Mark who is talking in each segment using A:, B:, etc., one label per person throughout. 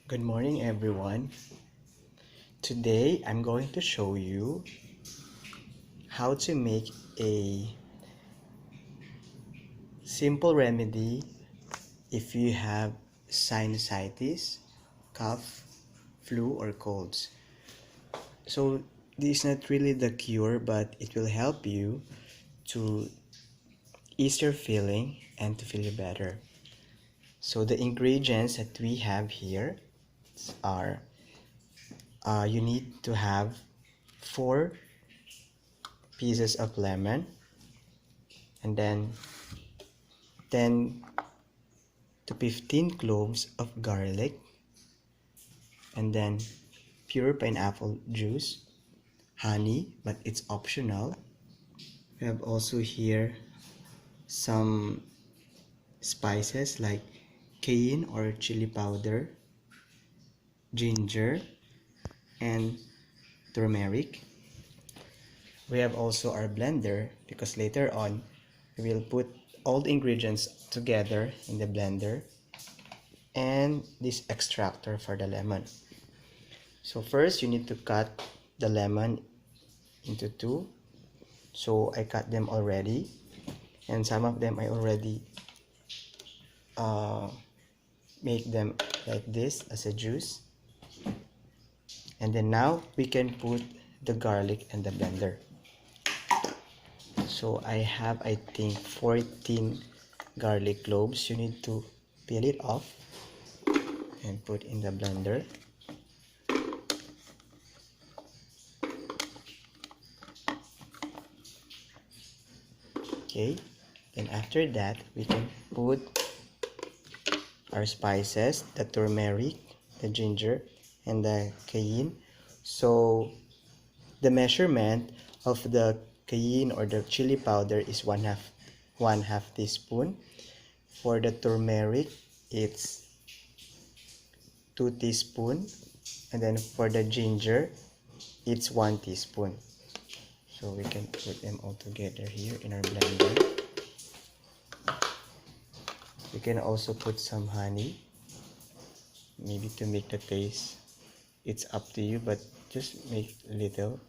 A: Good morning, everyone. Today I'm going to show you how to make a simple remedy if you have sinusitis, cough, flu, or colds. So this is not really the cure, but it will help you to ease your feeling and to feel better. So the ingredients that we have here are you need to have 4 pieces of lemon, and then 10 to 15 cloves of garlic, and then pure pineapple juice, honey, but it's optional. We have also here some spices like cayenne or chili powder, ginger, and turmeric. We have also our blender because later on we will put all the ingredients together in the blender, and this extractor for the lemon. So first you need to cut the lemon into 2. So I cut them already, and some of them I already make them like this as a juice. And then now we can put the garlic in the blender. So I have, I think, 14 garlic cloves. You need to peel it off and put in the blender. Okay, then after that we can put our spices, the turmeric, the ginger, and the cayenne. So the measurement of the cayenne or the chili powder is one half teaspoon. For the turmeric, it's 2 teaspoons, and then for the ginger, it's 1 teaspoon. So we can put them all together here in our blender. You can also put some honey, maybe to make the taste. It's up to you, but just make little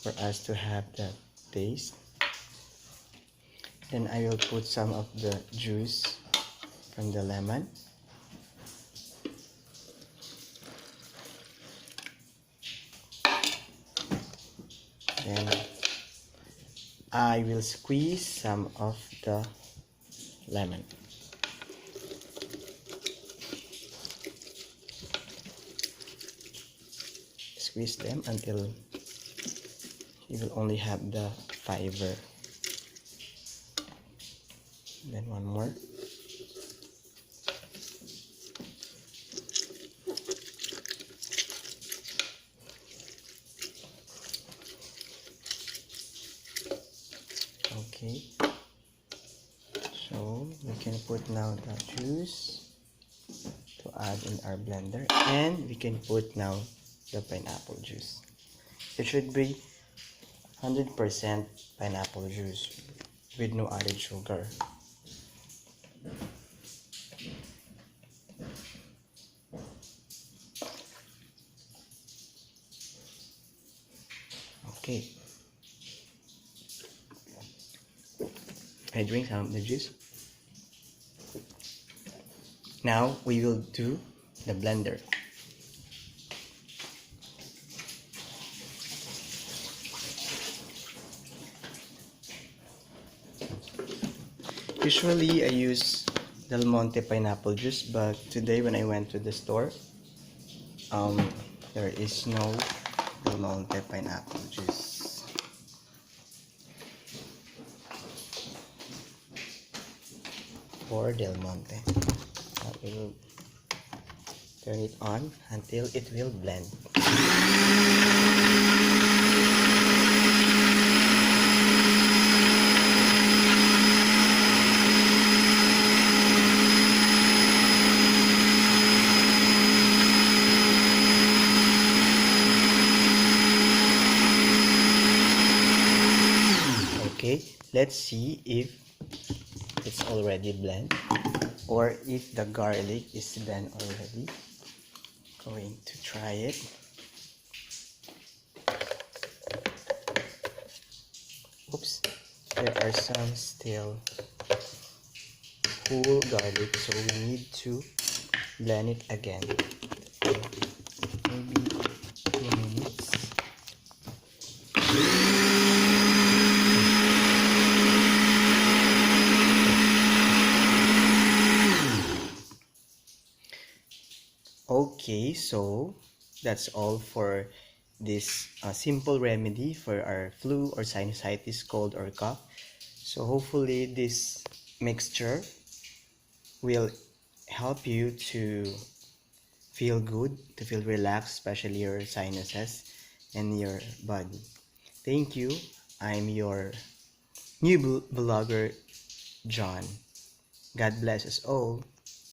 A: for us to have that taste. Then I will put some of the juice from the lemon. Then I will squeeze some of the lemon. Squeeze them until you will only have the fiber. Then one more. Okay, so we can put now the juice to add in our blender, and we can put now the pineapple juice. It should be 100% pineapple juice with no added sugar. Okay, I drink some of the juice. Now we will do the blender. Usually I use Del Monte pineapple juice, but today when I went to the store, there is no Del Monte pineapple juice. Or Del Monte. Now we will turn it on until it will blend. Okay, let's see if it's already blend or if the garlic is blend already. Going to try it. Oops, there are some still whole garlic, so we need to blend it again. Maybe 2 minutes. Okay, so that's all for this simple remedy for our flu or sinusitis, cold or cough. So hopefully this mixture will help you to feel good, to feel relaxed, especially your sinuses and your body. Thank you. I'm your new vlogger, John. God bless us all.